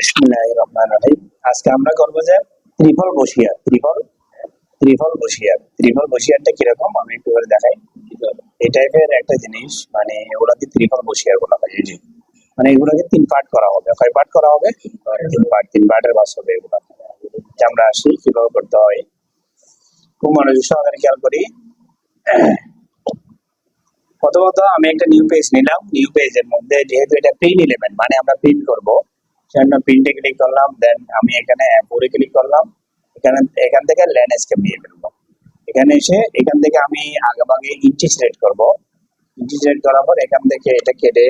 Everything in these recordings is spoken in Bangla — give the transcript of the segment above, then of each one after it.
বিসমিল্লাহির রহমানির রহিম। আজকে আমরা করব যে ত্রিফল বসিয়া ত্রিফল বসিয়ারটা কিরকম আমি একটু করে দেখাই। এই টাইপের একটা জিনিস, মানে এগুলাকে ত্রিফল বসিয়ার বলা হয়। এই যে মানে এগুলাকে তিন পার্ট করা হবে। কয় পার্ট করা হবে? তিন পার্টের বাস হবে এগুলা। যে আমরা আসি কিভাবে করতে হয়, খুব মনোযোগ সহকারে খেয়াল করি। প্রথমত আমি একটা নিউ পেজ নিলাম। নিউ পেজের মধ্যে যেহেতু এটা প্রিন্ট এলিমেন্ট, মানে আমরা প্রিন্ট করব, সেজন্য প্রিন্টে ক্লিক করলাম। দেন আমি এখানে অ্যাপোরে ক্লিক করলাম। এখান থেকে ল্যান্ডস্কেপ নিয়ে ফেলবো। এখানে এসে এখান থেকে আমি আগেভাগে ইঞ্চি সিলেক্ট করব। ইঞ্চি সিলেক্ট করার পর এখান থেকে এটা কেটে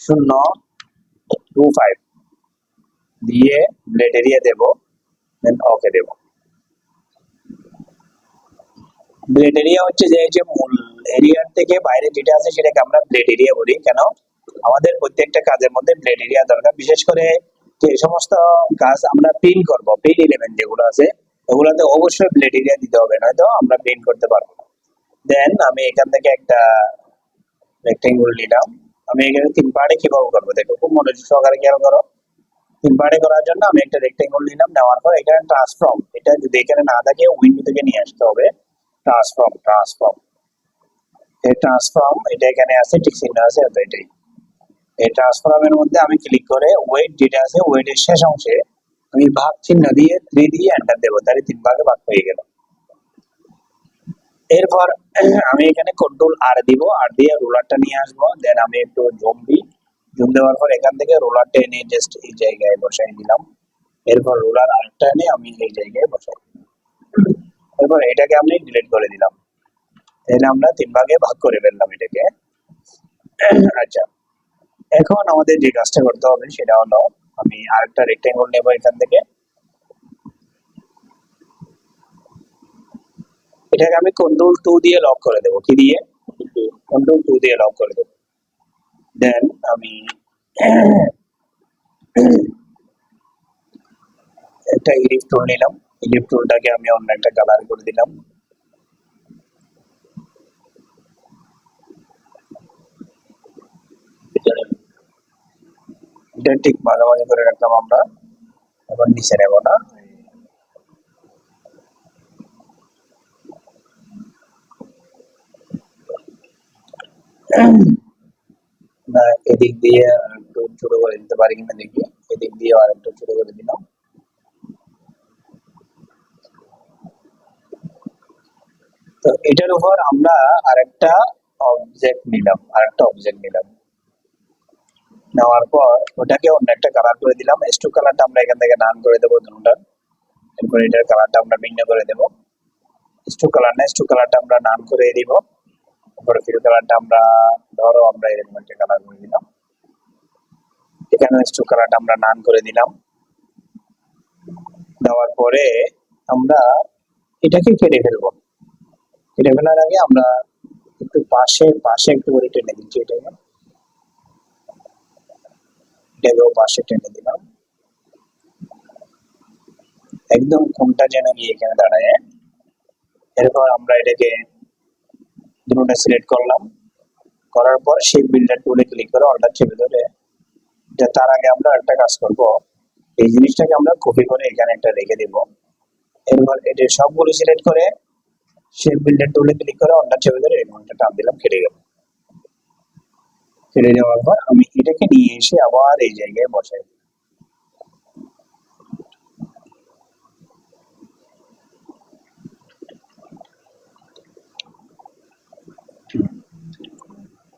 0.25 দিয়ে ব্লেড এরিয়া দেব। দেন ওকে দেব। ব্লেড এরিয়া হচ্ছে যে মূল এরিয়ার থেকে বাইরে যেটা আছে সেটাকে আমরা ব্লেড এরিয়া বলি। কেন? আমাদের প্রত্যেকটা কাজের মধ্যে ব্লেড এরিয়া দরকার। বিশেষ করে যে সমস্ত কাজ আমরা প্রিন্ট করব, প্রিন্ট এলিমেন্ট যেগুলো আছে ওগুলোতে অবশ্যই ব্লেড এরিয়া দিতে হবে, নয়তো আমরা প্রিন্ট করতে পারবো না। দেন আমি এখান থেকে একটা রেক্টেঙ্গল নিলাম। আমি এখানে তিন পার্টে কিভাবে করবো দেখো, খুব মনোযোগ সহকারে খেয়াল করো। তিন পার্টে করার জন্য আমি একটা রেক্টেঙ্গল নিলাম। নেওয়ার পর এখানে ট্রান্সফর্ম, এটা যদি এখানে না থাকে উইন্ডো থেকে নিয়ে আসতে হবে। ট্রান্সফর্ম এই ট্রান্সফর্ম এটা এখানে আছে, ঠিক চিহ্ন আছে, তো এটাই। এই ট্রান্সফর্মের মধ্যে আমি ক্লিক করে ওয়েট যেটা আছে ওয়েটের শেষ অংশে আমি ভাগ চিহ্ন দিয়ে 3 দিয়ে এন্টার দেবো, তাহলে তিন ভাগে ভাগ হয়ে গেল। এরপর আমি এখানে কন্ট্রোল আর দিব, আর দিয়ে রোলারটা নিয়ে আসবো। দেন আমি একটু জুম দিই। জুম দেওয়ার পর এখান থেকে রোলারটা এনে জাস্ট এই জায়গায় বসাই দিলাম। এরপর রোলার আরেকটা এনে আমি এই জায়গায় বসাই। এরপর এটাকে আমি ডিলিট করে দিলাম। তাহলে আমরা তিন ভাগে ভাগ করে ফেললাম এটাকে। আচ্ছা, এখন আমাদের যে কাজটা করতে হবে সেটা হলো আমি আরেকটা রেক্টেঙ্গল নেব। এখান থেকে এটাকে আমি কন্ট্রোল 2 দিয়ে লক করে দেবো। কি দিয়ে? কন্ট্রোল 2 দিয়ে লক করে দেবো। দেন আমি একটা ইলিপ টুল নিলাম। ইলিপ টুলটাকে আমি অন্য একটা কালার করে দিলাম। এটা ঠিক মাঝামাঝি করে রাখলাম আমরা। এখন নিচে নেব না, না এদিক দিয়ে একটু ছোট করে দিতে পারি কিনা দেখি। এদিক দিয়ে আর একটু ছোট করে দিলাম। তো এটার উপর আমরা আরেকটা অবজেক্ট নিলাম। নেওয়ার পর ওটাকে অন্য একটা কালার করে দিলাম। স্ট্রোক কালারটা আমরা এখান থেকে নান করে দেবো দুটার। এরপর এটার কালারটা আমরা ভিন্ন করে দেবো। স্ট্রোক কালারটা আমরা নান করে দিব। তারপরে ফিল কালারটা আমরা ধরো আমরা এরকম একটা কালার করে দিলাম। এখানে স্ট্রোক কালারটা আমরা নান করে দিলাম। দেওয়ার পরে আমরা এটাকে কেটে ফেলবো। কেটে ফেলার আগে আমরা একটু পাশে একটু করে টেনে দিচ্ছি। এটাকেও পাশে টেনে দিলাম, একদম কোনটা যেন গিয়ে এখানে দাঁড়ায়। এরপর আমরা এটাকে দুটোটা সিলেক্ট করলাম। করার পর শেপ বিল্ডার টুলে ক্লিক করে অল্টার চেপে ধরে তার আগে আমরা একটা কাজ করব, এই জিনিসটাকে আমরা কপি করে এখানে একটা রেখে দিব। এরপর এটা সবগুলো সিলেক্ট করে শেপ বিল্ডার টুলে ক্লিক করে অল্টার চেপে ধরে এরকম একটা টান দিলাম, কেটে গেল। কেটে যাওয়ার পর আমি এটাকে নিয়ে এসে আবার এই জায়গায় বসাই।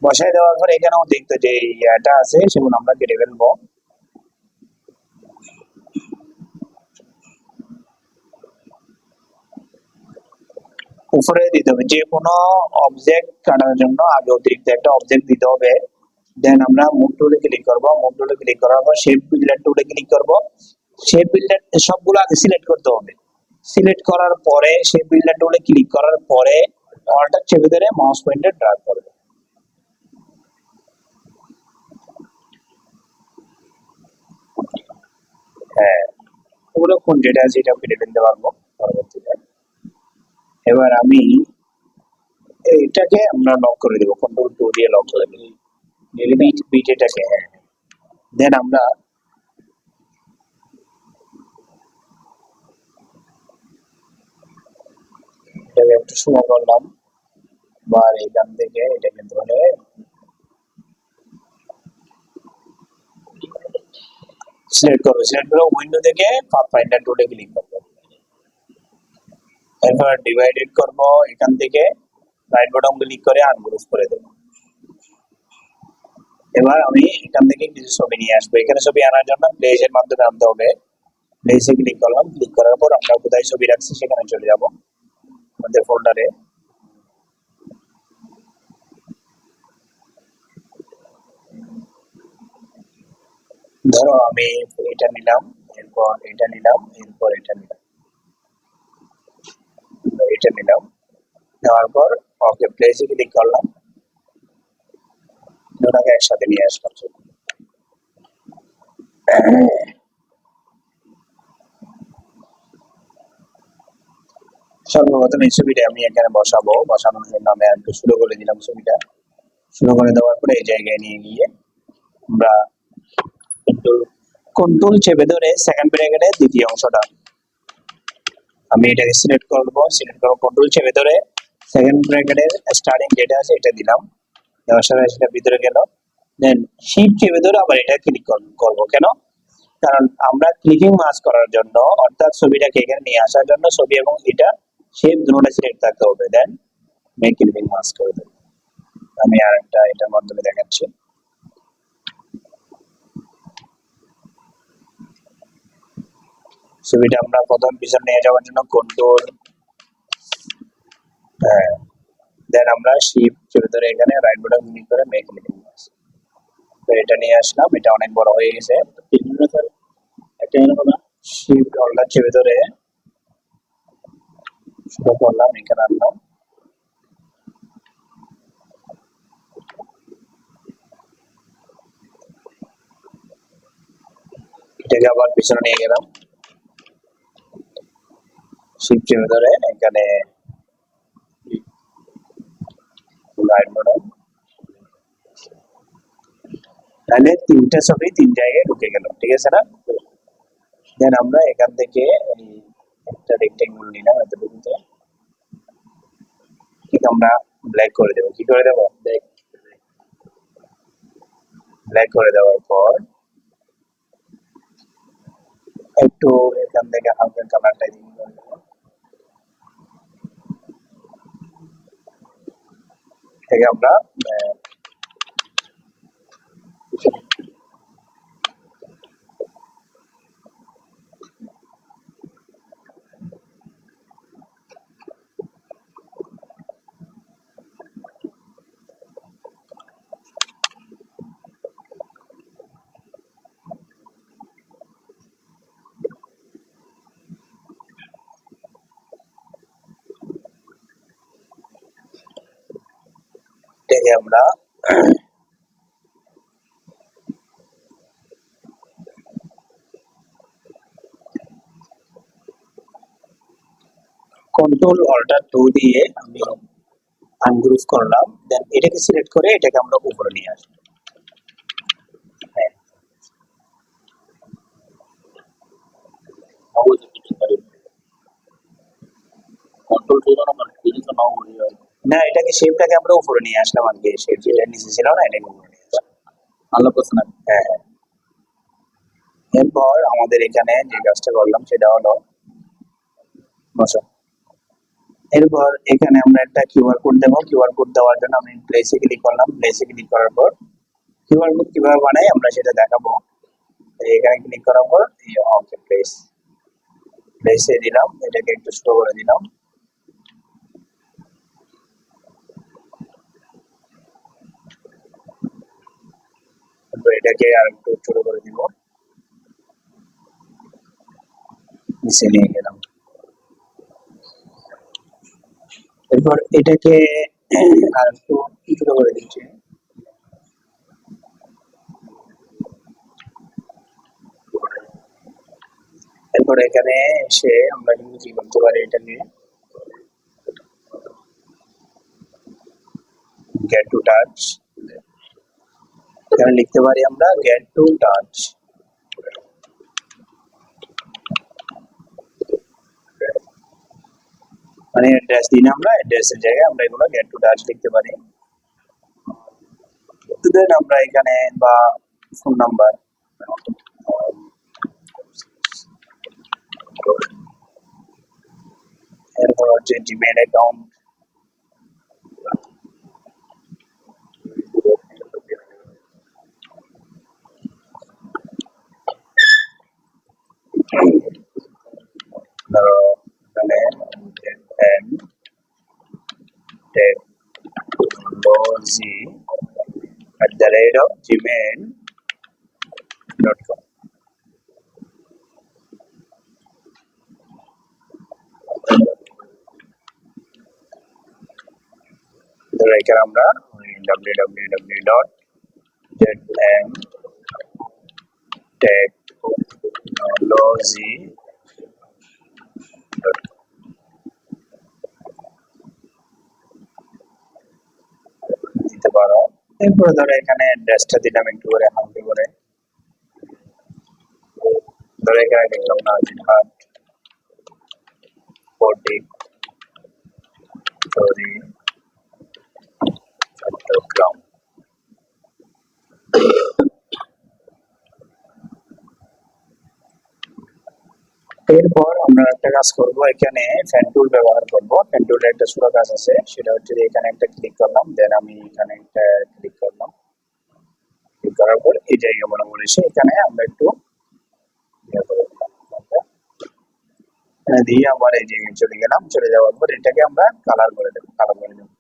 বসাই দেওয়ার পর এখানেও দেখতে যে ইয়াটা আছে সেগুলো আমরা কেটে ফেলবো। উপরে দিতে হবে যে কোনো অবজেক্ট কাটার জন্য আগে অতিরিক্ত একটা অবজেক্ট দিতে হবে। দেন আমরা মুভ টুলে ক্লিক করব। মুভ টুলে ক্লিক করার পর শেপ বিল্ডার টুলে ক্লিক করব। শেপ বিল্ডার সবগুলো আগে সিলেক্ট করতে হবে। সিলেক্ট করার পরে শেপ বিল্ডার টুলে ক্লিক করার পরে অল্টার চেপে ধরে মাউস পয়েন্টার ড্র্যাগ করবে। হ্যাঁ, ওগুলো কোন যেটা আছে এটা কেটে ফেলতে পারবো পরবর্তীতে। এবার আমি এটাকে আমরা লক করে দেবো, কন্ট্রোল 2 দিয়ে লক করে দেবো। বিট এটাকে। হ্যাঁ, দেন আমরা একটু শুরু করলাম, বা এখান থেকে এটাকে ধরে সিলেক্ট করবো, সিলেক্ট করে উইন্ডো থেকে পাথফাইন্ডার টুলে ক্লিক করবো, এরপর ডিভাইডেড করব, এখান থেকে রাইট বাটন ক্লিক করে আনগ্রুপ করে দেবো। এবার আমি এখান থেকে কিছু ছবি নিয়ে আসবো, এখানে ছবি আনার জন্য প্লেসের মাধ্যমে আনতে হবে। প্লেসে ক্লিক করলাম, ক্লিক করার পর আমরা কোথায় ছবি রাখছি সেখানে চলে যাব আমাদের ফোল্ডারে। ধরো আমি এটা নিলাম, এরপর এটা নিলাম, এরপর এটা নিলাম, এটা নিলাম, নেওয়ার পর ওকে প্লেসে ক্লিক করলাম, দুটাকে একসাথে নিয়ে আসলাম। সর্বপ্রথম এই ছবিটা আমি এখানে বসাবো, বসানোর জন্য আমি একটু শুরু করে দিলাম ছবিটা। শুরু করে দেওয়ার পরে এই জায়গায় নিয়ে গিয়ে আমরা কন্ট্রোল চেপে ধরে সেকেন্ড ব্র্যাকেটের দ্বিতীয় অংশটা আমি এটাকে সিলেক্ট করবো, সিলেক্ট করবো কন্ট্রোল চেপে ধরে সেকেন্ড ব্র্যাকেটের স্টার্টিং যেটা আছে এটা দিলাম, দেওয়ার সাথে সেটা ভিতরে গেল। দেন শিফট চেপে ধরে আবার এটা ক্লিক করবো, কেন? কারণ আমরা ক্লিকিং মাস্ক করার জন্য, অর্থাৎ ছবিটাকে এখানে নিয়ে আসার জন্য ছবি এবং এটা শেপ দুটোটা সিলেক্ট থাকতে হবে। দেন মেক ক্লিকিং মাস্ক করে দেবো। আমি আরেকটা এটার মাধ্যমে দেখাচ্ছি। ছবিটা আমরা প্রথম পিছন নিয়ে যাওয়ার জন্য কন্ট্রোল, হ্যাঁ, দেন আমরা শিফট চেপে ধরে এখানে রাইট বাটন ক্লিক করে মেক ক্লিকিং মাস্ক, তো এটা নিয়ে আসলাম। এটা অনেক বড় হয়ে গেছে, একটা শিফট হোল্ডার চেপে ধরে শুরু করলাম, এখানে আনলাম, এটাকে আবার পিছনে নিয়ে গেলাম, শিফট চেপে ধরে এখানে রাইট বাটন, তাহলে তিনটা ছবি তিন জায়গায় ঢুকে গেল, ঠিক আছে না? দেন আমরা এখান থেকে একটা রেক্টেঙ্গল নিলাম এতটুকুতে, ঠিক আমরা ব্ল্যাক করে দেবো। কি করে দেবো? ব্ল্যাক করে দেওয়ার পর একটু এখান থেকে হালকা কালারটা দিয়ে থেকে আমরা থেকে আমরা কন্ট্রোল অল্টার 2 দিয়ে আমি আনগ্রুপ করলাম, দেন এটাকে সিলেক্ট করে এটাকে আমরা উপরে নিয়ে আসবো। হ্যাঁ, না, এটাকে শেপটাকে আমরা উপরে নিয়ে আসলাম, আর কি শেপ যেটা নিচে ছিল না এটাকে উপরে নিয়ে আসলাম। ভালো প্রশ্ন। হ্যাঁ হ্যাঁ, এরপর আমাদের এখানে যে কাজটা করলাম সেটা হলো বসো, এরপর এখানে আমরা একটা কিউআর কোড দেবো। কিউআর কোড দেওয়ার জন্য আমি প্লেসে ক্লিক করলাম, প্লেসে ক্লিক করার পর কিউআর কোড কিভাবে বানাই আমরা সেটা দেখাবো। এখানে ক্লিক করার পর ওকে প্লেসে দিলাম, এটাকে একটু স্লো করে দিলাম, এটাকে আর একটু ছোট করে দিব, নিচে নিয়ে গেলাম। এরপর এটাকে আর একটু ছোট করে দিচ্ছি। এরপর এখানে এসে আমরা কিন্তু কি করতে পারি, এটা নিয়ে গেট টু টাচ, এখানে লিখতে পারি আমরা গেট টু টাচ। মানে অ্যাড্রেস দিন আমরা অ্যাড্রেসের জায়গায় আমরা এগুলো গেট টু টাচ লিখতে পারি। দেন আমরা এখানে বা ফোন নাম্বার, এরপর হচ্ছে জিমেইল অ্যাকাউন্ট, ধরো এখানে technology@gmail.com। ধরো এখানে আমরা www.zmtechnology.com দিতে পারো। এরপরে ধরো এখানে অ্যাড্রেসটা দিলাম একটু করে হালকা করে, ধরো এখানে লিখলাম নাজিরহাট, ফটিক, তরি, চট্টগ্রাম। এরপর আমরা একটা কাজ করব, এখানে ফ্যান টুল ব্যবহার করব। ফ্যান টুলের একটা ছোট কাজ আছে, সেটা হচ্ছে যে এখানে একটা ক্লিক করলাম, দেন আমি এখানে একটা ক্লিক করলাম, ক্লিক করার পর এই জায়গা বরাবর এসে এখানে আমরা একটু ইয়ে করে দিলাম, এখানে দিয়ে আবার এই জায়গায় চলে গেলাম, চলে যাওয়ার পর এটাকে আমরা কালার করে দেবো, কালার করে দেবো।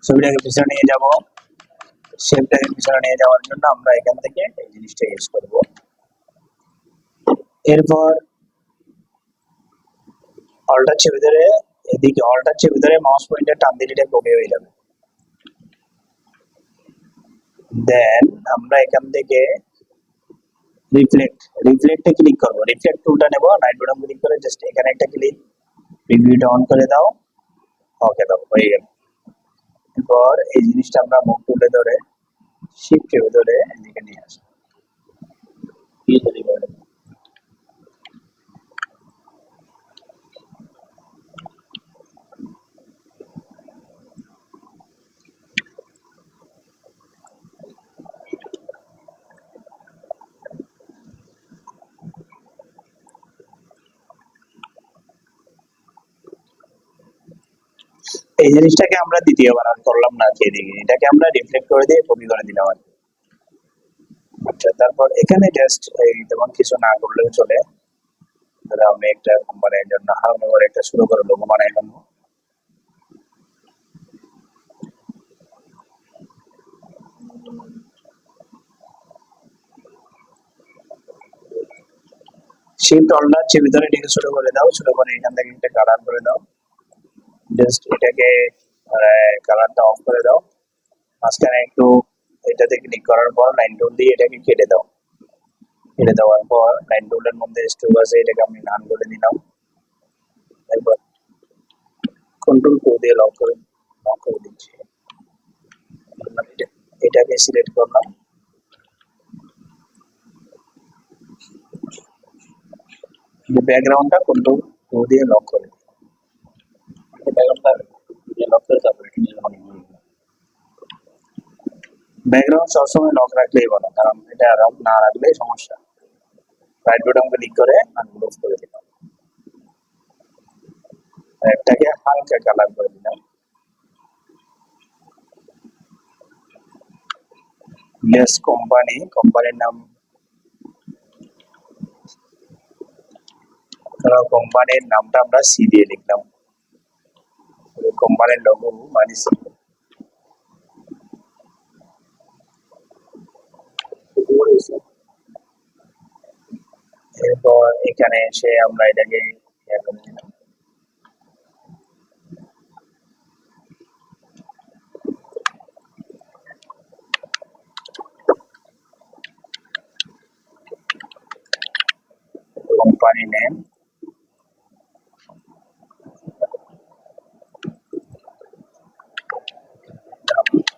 ছবিটাকে পিছনে নিয়ে যাব, শেপটাকে পিছনে নিয়ে যাওয়ার জন্য আমরা এখান থেকে এই জিনিসটা ইউজ করব। এরপর অল্টার চেপে ধরে এদিকে অল্টার চেপে ধরে মাউস পয়েন্টার টান দিলে এটা কপি হয়ে যাবে। দেন আমরা এখান থেকে রিফ্লেক্টে ক্লিক করব, রিফ্লেক্ট টুলটা নেব, রাইট বাটন ক্লিক করে জাস্ট এখানে একটা ক্লিক, প্রিভিউটা অন করে দাও, ওকে দাও, হয়ে গেল। এরপর এই জিনিসটা আমরা মুভ টুলে ধরে শিফট চেপে ধরে এদিকে নিয়ে আসি, এই জিনিসটাকে আমরা দ্বিতীয়বার আর করলাম না, খেয়ে দিকে এটাকে আমরা রিফ্লেক্ট করে দিয়ে কপি করে দিলাম আর কি। আচ্ছা, তারপর এখানে জাস্ট এই তেমন কিছু না করলেও চলে, ধরো আমি একটা কোম্পানির জন্য হালকা করে একটা শুরু করে লোগো বানাই ফেলবো। শিফট অল্টার চেপে ধরে এটাকে ছোট করে দাও, ছোট করে এখান থেকে একটা কালার করে দাও, জাস্ট এটাকে কালারটা অফ করে দাও, মাঝখানে একটু এটাতে ক্লিক করার পর লাইন টুল দিয়ে এটাকে কেটে দাও, কেটে দেওয়ার পর লাইন টুলের মধ্যে স্ট্রোক আছে, এটাকে আমি নান করে দিলাম। এরপর কন্ট্রোল কো দিয়ে লক করে দিচ্ছি, এটাকে সিলেক্ট করলাম, ব্যাকগ্রাউন্ডটা কন্ট্রোল কো দিয়ে লক করে দিই, ব্যাকগ্রাউন্ডটা দিয়ে লক করে তারপর এটা নিয়ে ব্যাকগ্রাউন্ড সবসময় লক রাখলেই ভালো, কারণ এটা লক না রাখলে সমস্যা। রাইট বাটন ক্লিক করে আনলক করে দিলাম, এটাকে হালকা কালার করে দিলাম, ইয়েস কোম্পানির নাম, কোম্পানির নামটা আমরা সি দিয়ে লিখলাম, কোম্পানির লোগো মানে সি। এরপর এখানে এসে আমরা এটাকে কোম্পানি নেম,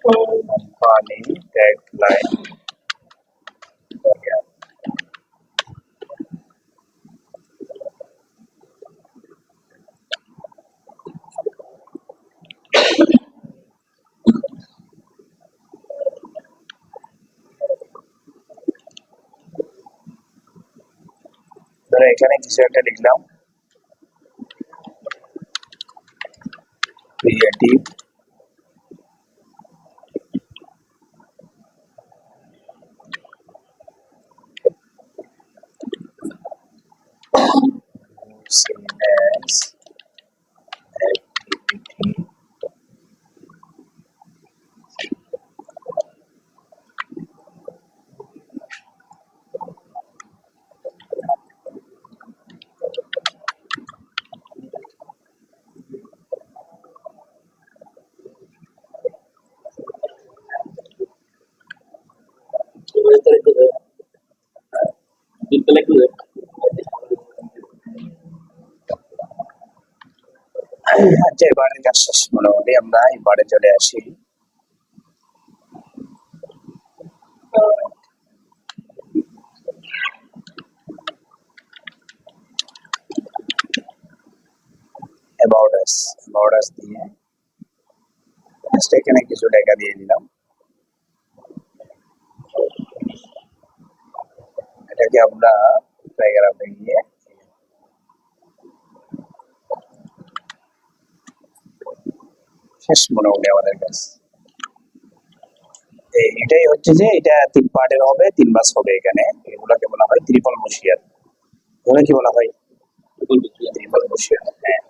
কোম্পানি ট্যাগলাইন, ধরো এখানে কিছু একটা লিখলাম, ক্রিয়েটিভ business activity আচ্ছা, এবারের কাজ শেষ, মোটামুটি আমরা এবারে চলে আসি। অ্যাবাউট আস দিয়ে জাস্ট এখানে কিছু টাকা দিয়ে দিলাম, এটাকে আমরা প্যারাগ্রাফে গিয়ে শেষ মোটামুটি আমাদের কাজ। এটাই হচ্ছে যে এটা 3 পার্টের হবে, 3 মাস হবে। এখানে এগুলোকে বলা হয় ত্রিপল মশিয়ার। এগুলো কি বলা হয়? ত্রিপল মশিয়ার। হ্যাঁ,